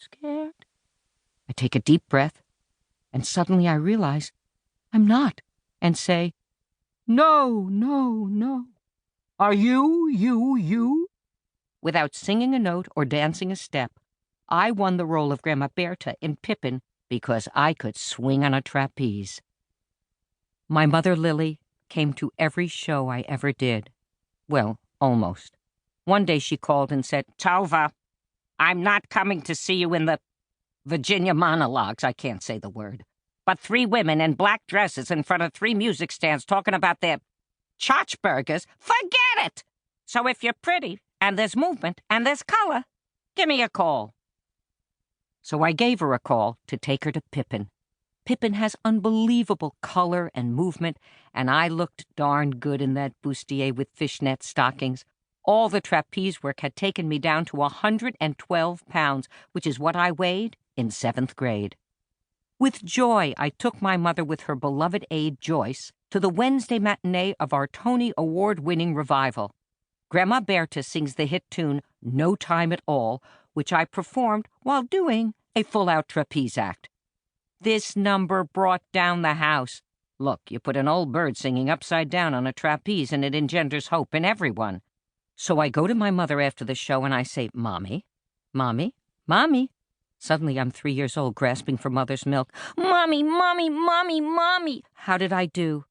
Scared? I take a deep breath, and suddenly I realize I'm not, and say, "No, no, no. Are you?" Without singing a note or dancing a step, I won the role of Grandma Berta in Pippin because I could swing on a trapeze. My mother, Lily, came to every show I ever did. Well, almost. One day she called and said, "Tovah, I'm not coming to see you in the Virginia monologues," I can't say the word, but 3 women in black dresses in front of 3 music stands talking about their tchotchburgers. Forget it! So if you're pretty, and there's movement, and there's color, give me a call. So I gave her a call to take her to Pippin. Pippin has unbelievable color and movement, and I looked darn good in that bustier with fishnet stockings. All the trapeze work had taken me down to 112 pounds, which is what I weighed in 7th grade. With joy, I took my mother with her beloved aide, Joyce, to the Wednesday matinee of our Tony Award-winning revival. Grandma Berta sings the hit tune No Time at All, which I performed while doing a full-out trapeze act. This number brought down the house. Look, you put an old bird singing upside down on a trapeze and it engenders hope in everyone. So I go to my mother after the show and I say, "Mommy, Mommy, Mommy." Suddenly I'm 3 years old, grasping for mother's milk. "Mommy, Mommy, Mommy, Mommy." How did I do?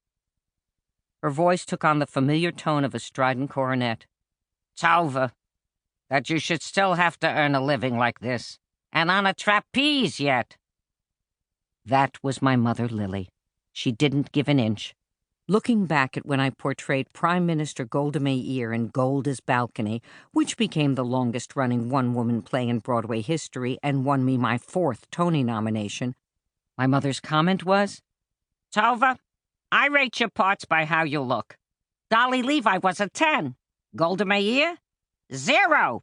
Her voice took on the familiar tone of a strident coronet. "Tovah, that you should still have to earn a living like this, and on a trapeze yet." That was my mother, Lily. She didn't give an inch. Looking back at when I portrayed Prime Minister Golda Meir in Golda's Balcony, which became the longest-running one-woman play in Broadway history and won me my 4th Tony nomination, my mother's comment was, "Tovah, I rate your parts by how you look. Dolly Levi was a 10. Golda Meir? 0.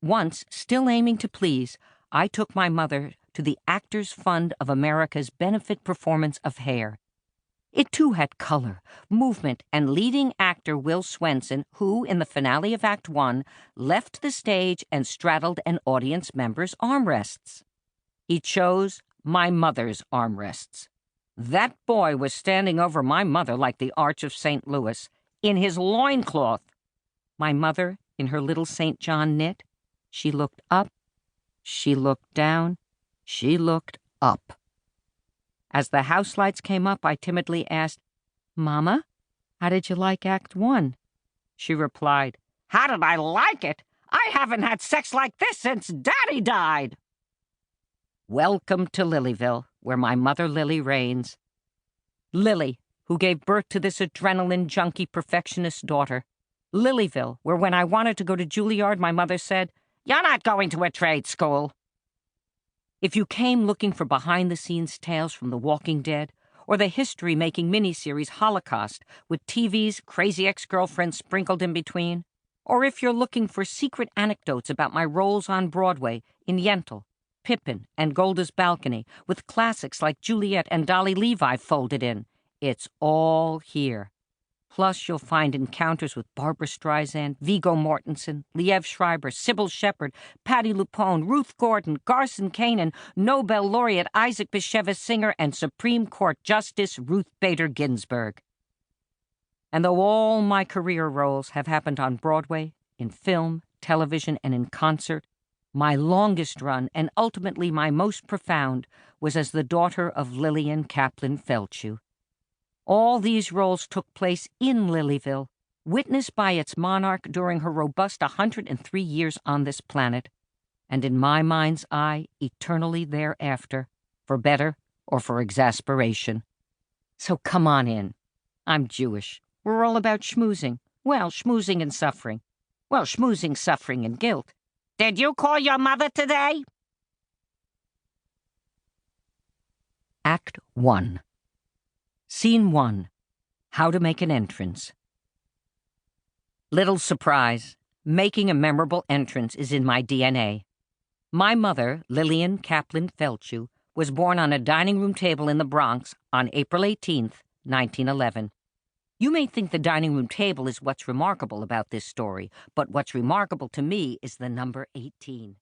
Once, still aiming to please, I took my mother to the Actors Fund of America's benefit performance of Hair. It too had color, movement, and leading actor Will Swenson, who, in the finale of Act 1, left the stage and straddled an audience member's armrests. He chose my mother's armrests. That boy was standing over my mother like the Arch of St. Louis, in his loincloth. My mother, in her little St. John knit, she looked up, she looked down, she looked up. As the house lights came up, I timidly asked, "Mama, how did you like Act 1? She replied, "How did I like it? I haven't had sex like this since Daddy died." Welcome to Lilyville, where my mother Lily reigns. Lily, who gave birth to this adrenaline junkie perfectionist daughter. Lilyville, where when I wanted to go to Juilliard, my mother said, "You're not going to a trade school." If you came looking for behind-the-scenes tales from The Walking Dead or the history-making miniseries Holocaust with TV's Crazy Ex-Girlfriend sprinkled in between, or if you're looking for secret anecdotes about my roles on Broadway in Yentl, Pippin, and Golda's Balcony with classics like Juliet and Dolly Levi folded in, it's all here. Plus, you'll find encounters with Barbra Streisand, Viggo Mortensen, Liev Schreiber, Sybil Shepherd, Patti LuPone, Ruth Gordon, Garson Kanin, Nobel laureate Isaac Bashevis Singer, and Supreme Court Justice Ruth Bader Ginsburg. And though all my career roles have happened on Broadway, in film, television, and in concert, my longest run, and ultimately my most profound, was as the daughter of Lillian Kaplan Feldshuh. All these roles took place in Lilyville, witnessed by its monarch during her robust 103 years on this planet, and in my mind's eye, eternally thereafter, for better or for exasperation. So come on in. I'm Jewish. We're all about schmoozing. Well, schmoozing and suffering. Well, schmoozing, suffering, and guilt. Did you call your mother today? Act 1. Scene 1. How to make an entrance. Little surprise. Making a memorable entrance is in my DNA. My mother, Lillian Kaplan Feldshuh, was born on a dining room table in the Bronx on April 18th, 1911. You may think the dining room table is what's remarkable about this story, but what's remarkable to me is the number 18.